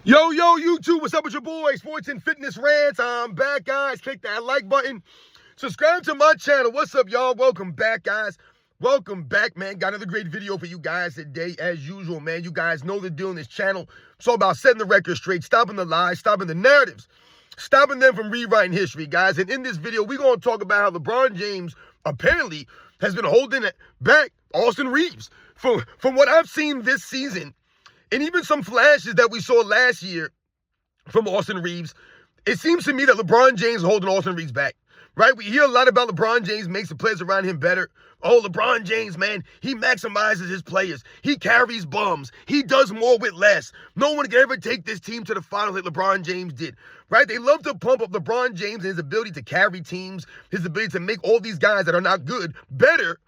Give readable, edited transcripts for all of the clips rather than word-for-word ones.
Yo, YouTube, what's up with your boy? Sports and Fitness Rants. I'm back, guys. Click that like button. Subscribe to my channel. What's up, y'all? Welcome back, guys. Welcome back, man. Got another great video for you guys today, as usual, man. You guys know the deal on this channel. It's all about setting the record straight, stopping the lies, stopping the narratives, stopping them from rewriting history, guys. And in this video, we're going to talk about how LeBron James apparently has been holding back Austin Reaves. From what I've seen this season, and even some flashes that we saw last year from Austin Reaves, it seems to me that LeBron James is holding Austin Reaves back, right? We hear a lot about LeBron James makes the players around him better. Oh, LeBron James, man, he maximizes his players. He carries bums. He does more with less. No one can ever take this team to the finals like LeBron James did, right? They love to pump up LeBron James and his ability to carry teams, his ability to make all these guys that are not good better.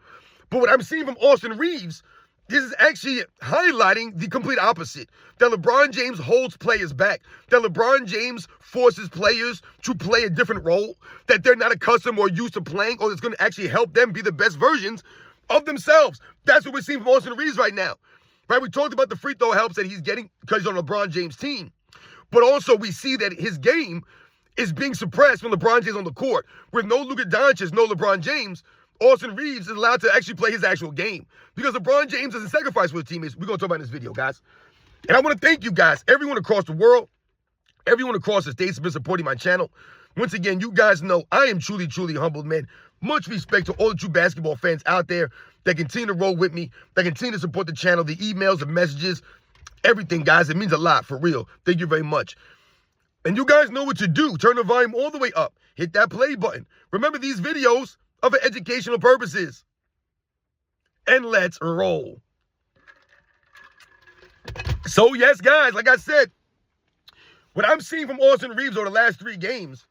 But what I'm seeing from Austin Reaves, this is actually highlighting the complete opposite. That LeBron James holds players back. That LeBron James forces players to play a different role that they're not accustomed or used to playing, or that's going to actually help them be the best versions of themselves. That's what we're seeing from Austin Reaves right now. Right? We talked about the free throw helps that he's getting because he's on LeBron James' team. But also we see that his game is being suppressed when LeBron James on the court. With no Luka Doncic, no LeBron James, Austin Reaves is allowed to actually play his actual game because LeBron James doesn't sacrifice for his teammates. We're going to talk about in this video, guys. And I want to thank you guys, everyone across the world, everyone across the states has been supporting my channel. Once again, you guys know I am truly, truly humbled, man. Much respect to all the true basketball fans out there that continue to roll with me, that continue to support the channel, the emails, the messages, everything, guys. It means a lot, for real. Thank you very much. And you guys know what to do. Turn the volume all the way up. Hit that play button. Remember, these videos are for educational purposes. And let's roll. So, yes, guys, like I said, what I'm seeing from Austin Reaves over the last 3 games,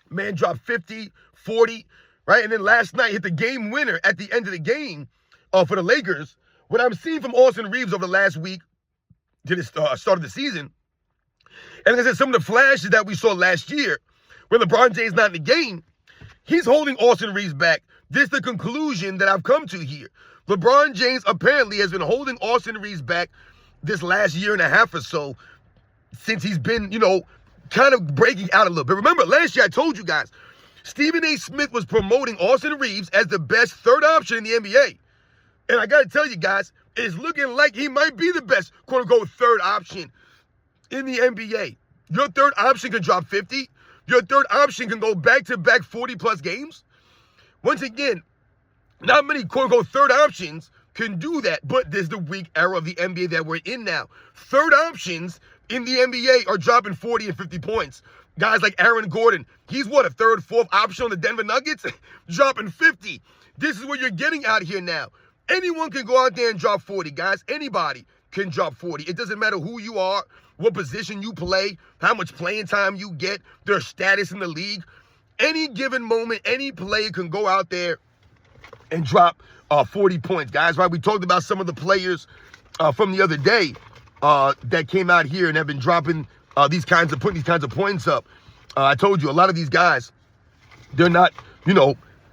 man, dropped 50, 40, right? And then last night hit the game winner at the end of the game for the Lakers. What I'm seeing from Austin Reaves over the last week to the start of the season, and like I said, some of the flashes that we saw last year when LeBron James not in the game, he's holding Austin Reaves back. This is the conclusion that I've come to here. LeBron James apparently has been holding Austin Reaves back this last year and a half or so since he's been, kind of breaking out a little bit. Remember, last year I told you guys, Stephen A. Smith was promoting Austin Reaves as the best third option in the NBA. And I got to tell you guys, it's looking like he might be the best, quote-unquote, third option in the NBA. Your third option can drop 50. Your third option can go back-to-back 40-plus games. Once again, not many quote-unquote third options can do that, but there's the weak era of the NBA that we're in now. Third options in the NBA are dropping 40 and 50 points. Guys like Aaron Gordon, he's what, a third, fourth option on the Denver Nuggets? Dropping 50. This is what you're getting out here now. Anyone can go out there and drop 40, guys. Anybody can drop 40. It doesn't matter who you are, what position you play, how much playing time you get, their status in the league. Any given moment, any player can go out there and drop 40 points, guys, right? We talked about some of the players from the other day that came out here and have been dropping putting these kinds of points up. I told you, a lot of these guys, they're not,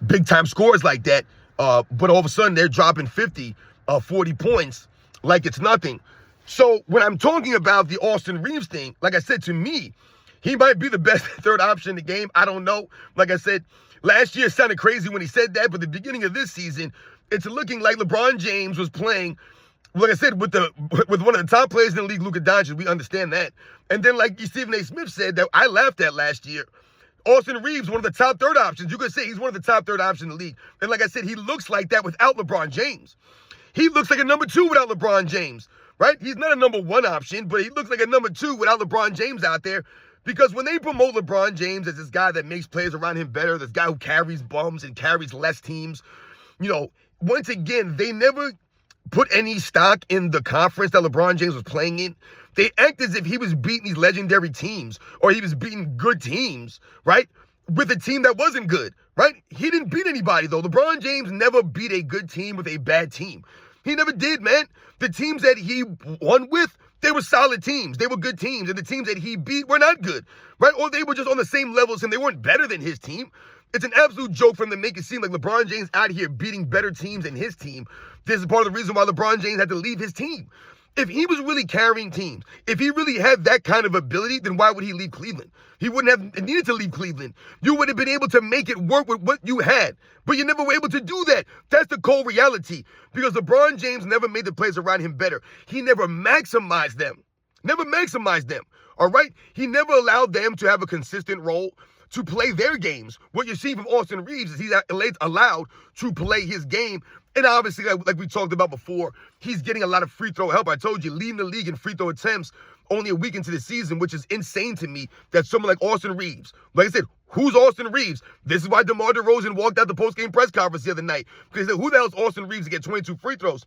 big-time scorers like that, but all of a sudden they're dropping 50, 40 points like it's nothing. So when I'm talking about the Austin Reaves thing, like I said, to me, he might be the best third option in the game. I don't know. Like I said, last year it sounded crazy when he said that, but the beginning of this season, it's looking like LeBron James was playing, like I said, with one of the top players in the league, Luka Doncic. We understand that. And then like Stephen A. Smith said that I laughed at last year, Austin Reaves, one of the top third options. You could say he's one of the top third options in the league. And like I said, he looks like that without LeBron James. He looks like a number 2 without LeBron James, right? He's not a number 1 option, but he looks like a number 2 without LeBron James out there. Because when they promote LeBron James as this guy that makes players around him better, this guy who carries bums and carries less teams, once again, they never put any stock in the conference that LeBron James was playing in. They act as if he was beating these legendary teams or he was beating good teams, right? With a team that wasn't good, right? He didn't beat anybody, though. LeBron James never beat a good team with a bad team. He never did, man. The teams that he won with, they were solid teams. They were good teams. And the teams that he beat were not good, right? Or they were just on the same level as him. They weren't better than his team. It's an absolute joke for him to make it seem like LeBron James out here beating better teams than his team. This is part of the reason why LeBron James had to leave his team. If he was really carrying teams, if he really had that kind of ability, then why would he leave Cleveland? He wouldn't have needed to leave Cleveland. You would have been able to make it work with what you had, but you never were able to do that. That's the cold reality, because LeBron James never made the players around him better. He never maximized them. Never maximized them, all right? He never allowed them to have a consistent role, to play their games. What you see from Austin Reaves is he's allowed to play his game. And obviously, like we talked about before, he's getting a lot of free throw help. I told you, leading the league in free throw attempts only a week into the season, which is insane to me that someone like Austin Reaves, like I said, who's Austin Reaves? This is why DeMar DeRozan walked out the post-game press conference the other night, because he said, who the hell is Austin Reaves to get 22 free throws?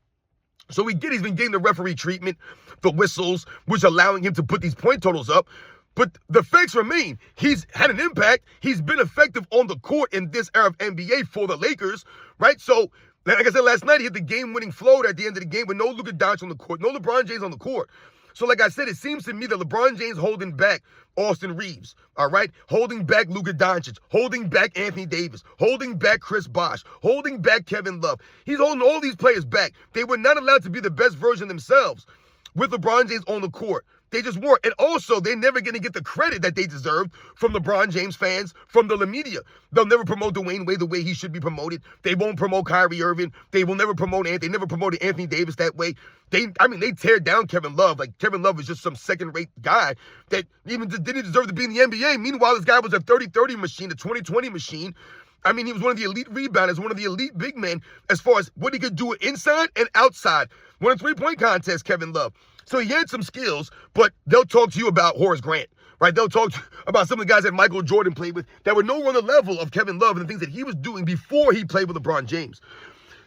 So he's been getting the referee treatment, the whistles, which are allowing him to put these point totals up. But the facts remain. He's had an impact. He's been effective on the court in this era of NBA for the Lakers, right? So, like I said last night, he hit the game-winning floater at the end of the game with no Luka Doncic on the court, no LeBron James on the court. So, like I said, it seems to me that LeBron James holding back Austin Reaves, all right? Holding back Luka Doncic, holding back Anthony Davis, holding back Chris Bosh, holding back Kevin Love. He's holding all these players back. They were not allowed to be the best version of themselves with LeBron James on the court. They just weren't. And also, they're never going to get the credit that they deserve from LeBron James fans, from the media. They'll never promote Dwayne Wade the way he should be promoted. They won't promote Kyrie Irving. They will never promote They never promoted Anthony Davis that way. They tear down Kevin Love. Like, Kevin Love is just some second-rate guy that even didn't deserve to be in the NBA. Meanwhile, this guy was a 30-30 machine, a 20-20 machine. I mean, he was one of the elite rebounders, one of the elite big men as far as what he could do inside and outside. Won a three-point contest, Kevin Love. So he had some skills, but they'll talk to you about Horace Grant, right? They'll talk about some of the guys that Michael Jordan played with that were nowhere on the level of Kevin Love and the things that he was doing before he played with LeBron James.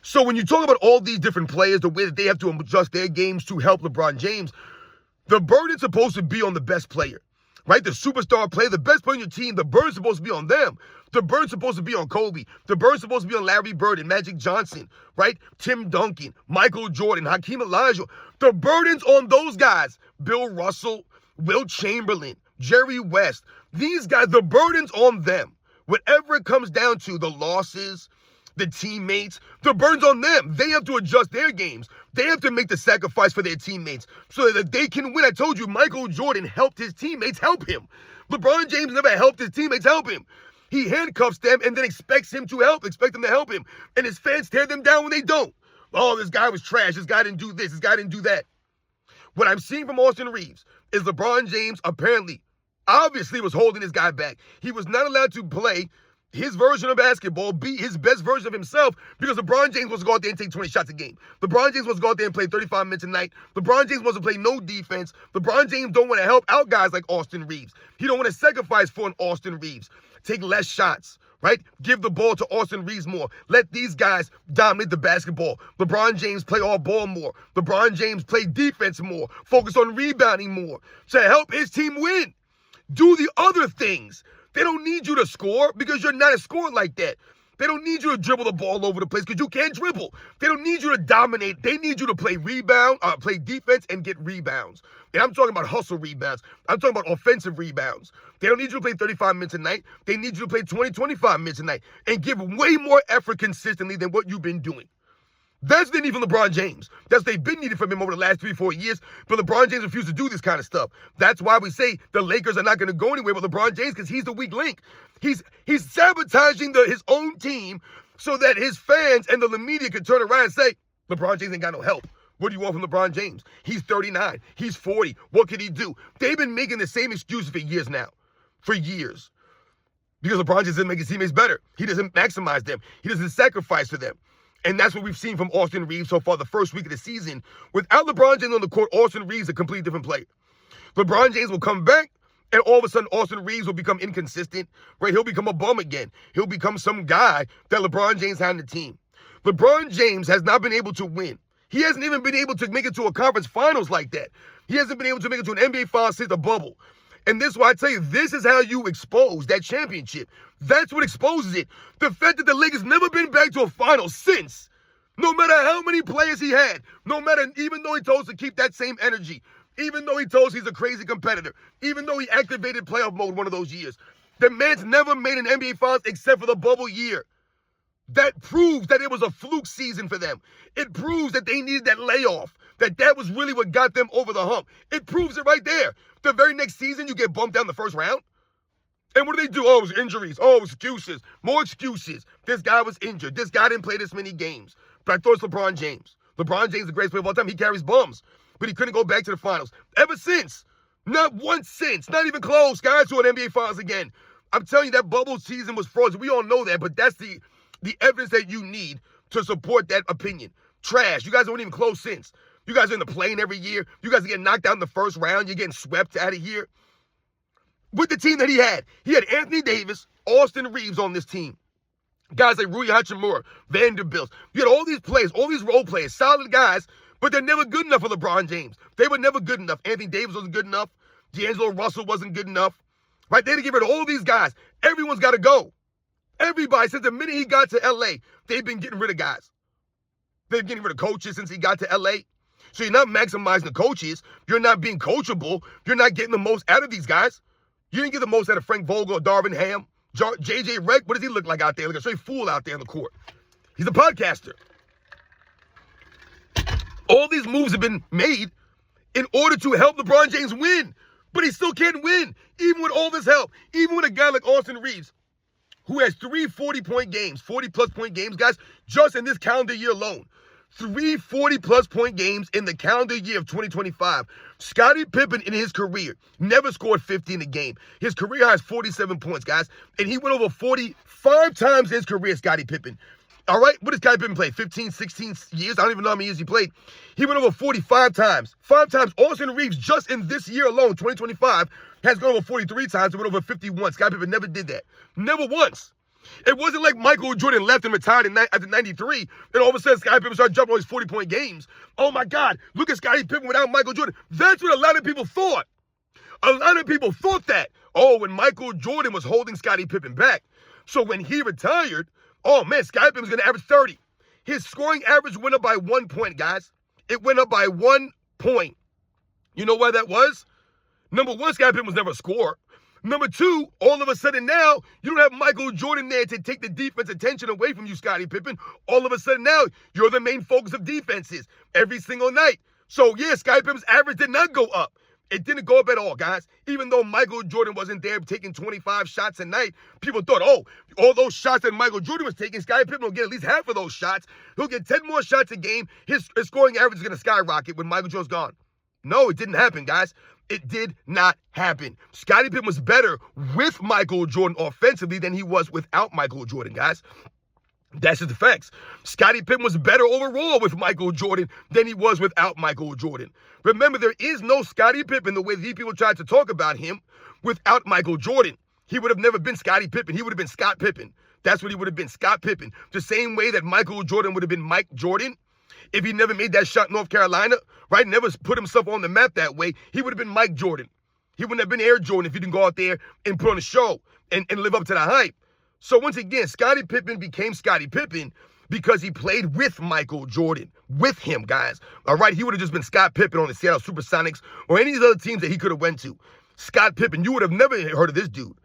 So when you talk about all these different players, the way that they have to adjust their games to help LeBron James, the burden's supposed to be on the best player, right? The superstar player, the best player on your team, the burden's supposed to be on them. The burden's supposed to be on Kobe. The burden's supposed to be on Larry Bird and Magic Johnson, right? Tim Duncan, Michael Jordan, Hakeem Olajuwon. The burden's on those guys. Bill Russell, Will Chamberlain, Jerry West. These guys, the burden's on them. Whatever it comes down to, the losses, the teammates, the burden's on them. They have to adjust their games. They have to make the sacrifice for their teammates so that they can win. I told you, Michael Jordan helped his teammates help him. LeBron James never helped his teammates help him. He handcuffs them and then expect them to help him. And his fans tear them down when they don't. Oh, this guy was trash. This guy didn't do this. This guy didn't do that. What I'm seeing from Austin Reaves is LeBron James obviously was holding this guy back. He was not allowed to play his version of basketball, be his best version of himself, because LeBron James wants to go out there and take 20 shots a game. LeBron James wants to go out there and play 35 minutes a night. LeBron James wants to play no defense. LeBron James don't want to help out guys like Austin Reaves. He don't want to sacrifice for an Austin Reaves. Take less shots, right? Give the ball to Austin Reaves more. Let these guys dominate the basketball. LeBron James play all ball more. LeBron James play defense more. Focus on rebounding more to help his team win. Do the other things. They don't need you to score because you're not a scorer like that. They don't need you to dribble the ball over the place because you can't dribble. They don't need you to dominate. They need you to play play defense and get rebounds. And I'm talking about hustle rebounds. I'm talking about offensive rebounds. They don't need you to play 35 minutes a night. They need you to play 20, 25 minutes a night and give way more effort consistently than what you've been doing. That's the need from LeBron James. That's what they've been needed from him over the last 3-4 years. But LeBron James refused to do this kind of stuff. That's why we say the Lakers are not going to go anywhere with LeBron James, because he's the weak link. He's sabotaging his own team so that his fans and the media can turn around and say, LeBron James ain't got no help. What do you want from LeBron James? He's 39. He's 40. What could he do? They've been making the same excuses for years now. For years. Because LeBron James doesn't make his teammates better. He doesn't maximize them. He doesn't sacrifice for them. And that's what we've seen from Austin Reaves so far the first week of the season. Without LeBron James on the court, Austin Reaves is a completely different player. LeBron James will come back, and all of a sudden, Austin Reaves will become inconsistent, right? He'll become a bum again. He'll become some guy that LeBron James had on the team. LeBron James has not been able to win. He hasn't even been able to make it to a conference finals like that. He hasn't been able to make it to an NBA finals since the bubble. And this is why I tell you, this is how you expose that championship. That's what exposes it. The fact that the Lakers never been back to a final since, no matter how many players he had, even though he told us to keep that same energy, even though he told us he's a crazy competitor, even though he activated playoff mode one of those years, the man's never made an NBA finals except for the bubble year. That proves that it was a fluke season for them. It proves that they needed that layoff. that was really what got them over the hump. It proves it right there. The very next season, you get bumped down the first round. And what do? Oh, it was injuries. Oh, it was excuses. More excuses. This guy was injured. This guy didn't play this many games. But I thought it's LeBron James. LeBron James is the greatest player of all time. He carries bums. But he couldn't go back to the finals. Ever since. Not once since. Not even close. Guys to an NBA Finals again. I'm telling you, that bubble season was frozen. We all know that. But that's the evidence that you need to support that opinion. Trash. You guys aren't even close since. You guys are in the plane every year. You guys are getting knocked out in the first round. You're getting swept out of here. With the team that he had Anthony Davis, Austin Reaves on this team. Guys like Rui Hachimura, Vanderbilt. You had all these players, all these role players, solid guys, but they're never good enough for LeBron James. They were never good enough. Anthony Davis wasn't good enough. D'Angelo Russell wasn't good enough. Right? They had to get rid of all these guys. Everyone's got to go. Everybody, since the minute he got to L.A., they've been getting rid of guys. They've been getting rid of coaches since he got to L.A. So you're not maximizing the coaches. You're not being coachable. You're not getting the most out of these guys. You didn't get the most out of Frank Vogel or Darvin Ham. J.J. Redick, what does he look like out there? Like a straight fool out there on the court. He's a podcaster. All these moves have been made in order to help LeBron James win. But he still can't win, even with all this help. Even with a guy like Austin Reaves, who has 3 40-point games, 40-plus point games, guys, just in this calendar year alone. 3 40-plus point games in the calendar year of 2025. Scottie Pippen in his career never scored 50 in a game. His career high is 47 points, guys. And he went over 45 times in his career, Scottie Pippen. All right? What did Scottie Pippen play? 15, 16 years? I don't even know how many years he played. He went over 45 times. 5 times. Austin Reaves, just in this year alone, 2025, has gone over 43 times and went over 51. Scottie Pippen never did that. Never once. It wasn't like Michael Jordan left and retired after 93, and all of a sudden Scottie Pippen started jumping all these 40-point games. Oh, my God, look at Scottie Pippen without Michael Jordan. That's what a lot of people thought. A lot of people thought that. Oh, when Michael Jordan was holding Scottie Pippen back. So when he retired, oh, man, Scottie Pippen was going to average 30. His scoring average went up by 1 point, guys. It went up by 1 point. You know why that was? Number one, Scottie Pippen was never a scorer. Number two, all of a sudden now, you don't have Michael Jordan there to take the defense attention away from you, Scottie Pippen. All of a sudden now, you're the main focus of defenses every single night. So, yeah, Scottie Pippen's average did not go up. It didn't go up at all, guys. Even though Michael Jordan wasn't there taking 25 shots a night, people thought, oh, all those shots that Michael Jordan was taking, Scottie Pippen will get at least half of those shots. He'll get 10 more shots a game. His scoring average is going to skyrocket when Michael Jordan's gone. No, it didn't happen, guys. It did not happen. Scottie Pippen was better with Michael Jordan offensively than he was without Michael Jordan, guys. That's just the facts. Scottie Pippen was better overall with Michael Jordan than he was without Michael Jordan. Remember, there is no Scottie Pippen the way these people tried to talk about him without Michael Jordan. He would have never been Scottie Pippen. He would have been Scott Pippen. That's what he would have been, Scott Pippen. The same way that Michael Jordan would have been Mike Jordan. If he never made that shot in North Carolina, right, never put himself on the map that way, he would have been Mike Jordan. He wouldn't have been Air Jordan if he didn't go out there and put on a show and live up to the hype. So once again, Scottie Pippen became Scottie Pippen because he played with Michael Jordan, with him, guys. All right, he would have just been Scott Pippen on the Seattle Supersonics or any of the other teams that he could have went to. Scott Pippen, you would have never heard of this dude.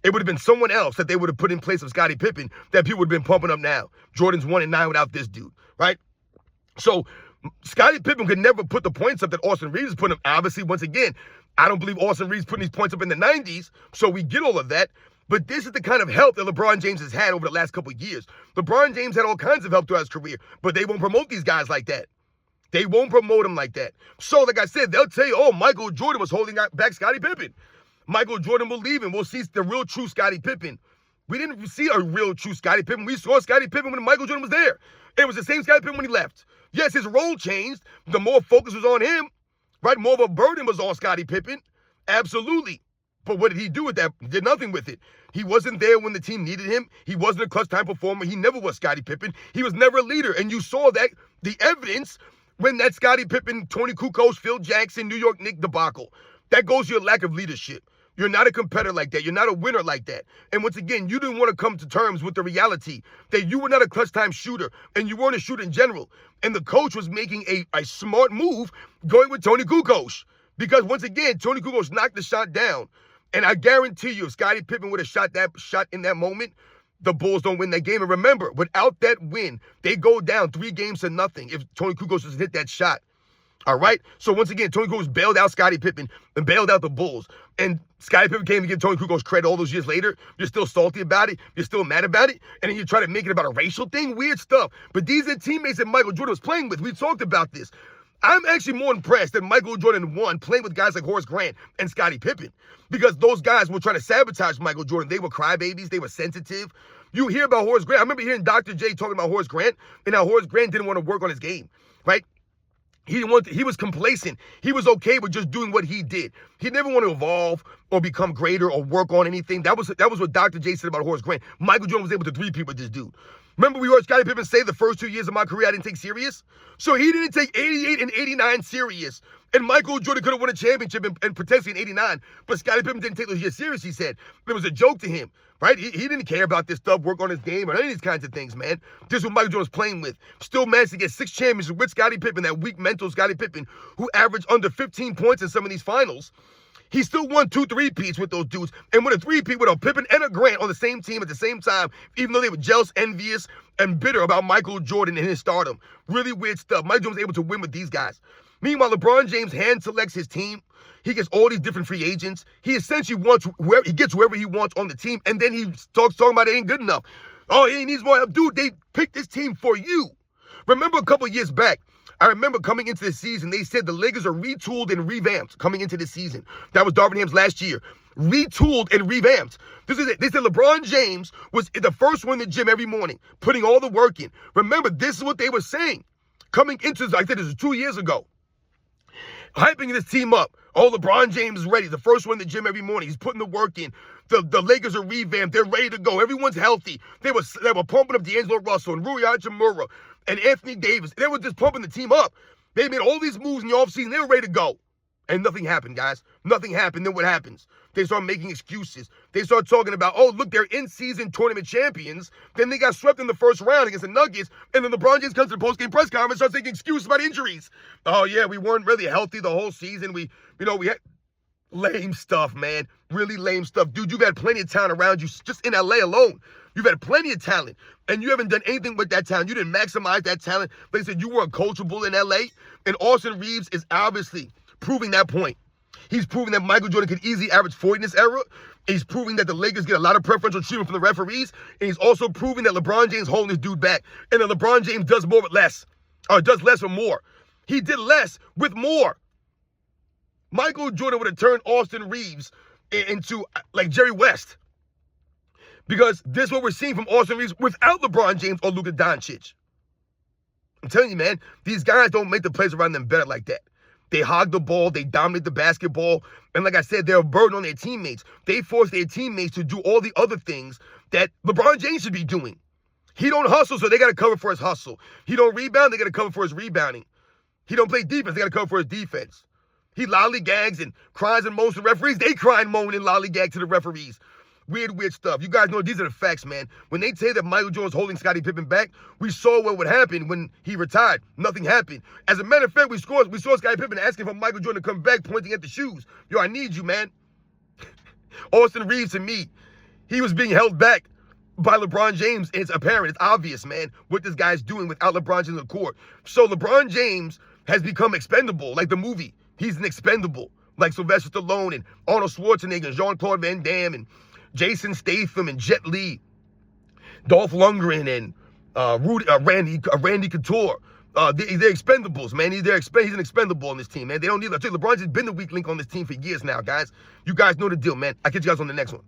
It would have been someone else that they would have put in place of Scottie Pippen that people would have been pumping up now. Jordan's 1-9 without this dude, right? So Scottie Pippen could never put the points up that Austin Reaves put up. Obviously, once again, I don't believe Austin Reaves putting these points up in the 90s, so we get all of that. But this is the kind of help that LeBron James has had over the last couple of years. LeBron James had all kinds of help throughout his career, but they won't promote these guys like that. They won't promote him like that. So, like I said, they'll tell you, oh, Michael Jordan was holding back Scottie Pippen. Michael Jordan will leave him. We'll see the real true Scottie Pippen. We didn't see a real true Scottie Pippen. We saw Scottie Pippen when Michael Jordan was there. It was the same Scottie Pippen when he left. Yes, his role changed. The more focus was on him, right? More of a burden was on Scottie Pippen. Absolutely. But what did he do with that? He did nothing with it. He wasn't there when the team needed him. He wasn't a clutch time performer. He never was Scottie Pippen. He was never a leader. And you saw that, the evidence, when that Scottie Pippen, Tony Kukoc, Phil Jackson, New York Knicks debacle. That goes to your lack of leadership. You're not a competitor like that. You're not a winner like that. And once again, you didn't want to come to terms with the reality that you were not a clutch time shooter and you weren't a shooter in general. And the coach was making a smart move going with Tony Kukoc. Because once again, Tony Kukoc knocked the shot down. And I guarantee you, if Scottie Pippen would have shot that shot in that moment, the Bulls don't win that game. And remember, without that win, they go down 3-0 if Tony Kukoc doesn't hit that shot. All right? So once again, Tony Kukoc bailed out Scottie Pippen and bailed out the Bulls. And Scottie Pippen came to give Tony Kukoc credit all those years later. You're still salty about it. You're still mad about it. And then you try to make it about a racial thing. Weird stuff. But these are teammates that Michael Jordan was playing with. We talked about this. I'm actually more impressed that Michael Jordan won playing with guys like Horace Grant and Scottie Pippen, because those guys were trying to sabotage Michael Jordan. They were crybabies. They were sensitive. You hear about Horace Grant. I remember hearing Dr. J talking about Horace Grant and how Horace Grant didn't want to work on his game, right? He was complacent. He was okay with just doing what he did. He never wanted to evolve or become greater or work on anything. That was what Dr. J said about Horace Grant. Michael Jordan was able to three-peat with this dude. Remember we heard Scottie Pippen say the first 2 years of my career I didn't take serious? So he didn't take 88 and 89 serious. And Michael Jordan could have won a championship and potentially in 89. But Scottie Pippen didn't take those years serious, he said. It was a joke to him, right? He didn't care about this stuff, work on his game, or any of these kinds of things, man. This is what Michael Jordan was playing with. Still managed to get 6 championships with Scottie Pippen, that weak mental Scottie Pippen, who averaged under 15 points in some of these finals. He still won 2 3-peats with those dudes, and won a 3-peat with a Pippen and a Grant on the same team at the same time, even though they were jealous, envious, and bitter about Michael Jordan and his stardom. Really weird stuff. Michael Jordan was able to win with these guys. Meanwhile, LeBron James hand selects his team. He gets all these different free agents. He essentially gets whoever he wants on the team, and then he talking about it ain't good enough. Oh, he needs more help. Dude, they picked this team for you. Remember a couple years back, I remember coming into the season, they said the Lakers are retooled and revamped coming into the season. That was Darvin Ham's last year. Retooled and revamped. This is it. They said LeBron James was the first one in the gym every morning, putting all the work in. Remember, this is what they were saying. Coming into this, I said this was 2 years ago. Hyping this team up. Oh, LeBron James is ready. The first one in the gym every morning. He's putting the work in. The Lakers are revamped. They're ready to go. Everyone's healthy. They were pumping up D'Angelo Russell and Rui Hachimura and Anthony Davis. They were just pumping the team up. They made all these moves in the offseason. They were ready to go. And nothing happened, guys. Nothing happened. Then what happens? They start making excuses. They start talking about, oh, look, they're in-season tournament champions. Then they got swept in the first round against the Nuggets. And then LeBron James comes to the post-game press conference and starts making excuses about injuries. Oh, yeah, we weren't really healthy the whole season. We had lame stuff, man. Really lame stuff. Dude, you've had plenty of talent around you just in LA alone. You've had plenty of talent, and you haven't done anything with that talent. You didn't maximize that talent. Like I said, you weren't coachable in LA, and Austin Reaves is obviously proving that point. He's proving that Michael Jordan could easily average 40 in this era. He's proving that the Lakers get a lot of preferential treatment from the referees, and he's also proving that LeBron James holding this dude back, and that LeBron James does more with less, or does less with more. He did less with more. Michael Jordan would have turned Austin Reaves into like Jerry West. Because this is what we're seeing from Austin Reaves without LeBron James or Luka Doncic. I'm telling you, man, these guys don't make the plays around them better like that. They hog the ball. They dominate the basketball. And like I said, they're a burden on their teammates. They force their teammates to do all the other things that LeBron James should be doing. He don't hustle, so they got to cover for his hustle. He don't rebound, they got to cover for his rebounding. He don't play defense, they got to cover for his defense. He lollygags and cries and moans to the referees. They cry and moan and lollygag to the referees. Weird stuff. You guys know these are the facts, man. When they say that Michael Jordan's holding Scottie Pippen back, we saw what would happen when he retired. Nothing happened. As a matter of fact, we saw Scottie Pippen asking for Michael Jordan to come back, pointing at the shoes. Yo, I need you, man. Austin Reaves, to me, he was being held back by LeBron James. It's apparent. It's obvious, man, what this guy's doing without LeBron James on the court. So LeBron James has become expendable, like the movie. He's an expendable, like Sylvester Stallone and Arnold Schwarzenegger and Jean-Claude Van Damme and Jason Statham and Jet Li, Dolph Lundgren and Randy Couture. They're expendables, man. He's an expendable on this team, man. They don't need that. LeBron's just been the weak link on this team for years now, guys. You guys know the deal, man. I'll catch you guys on the next one.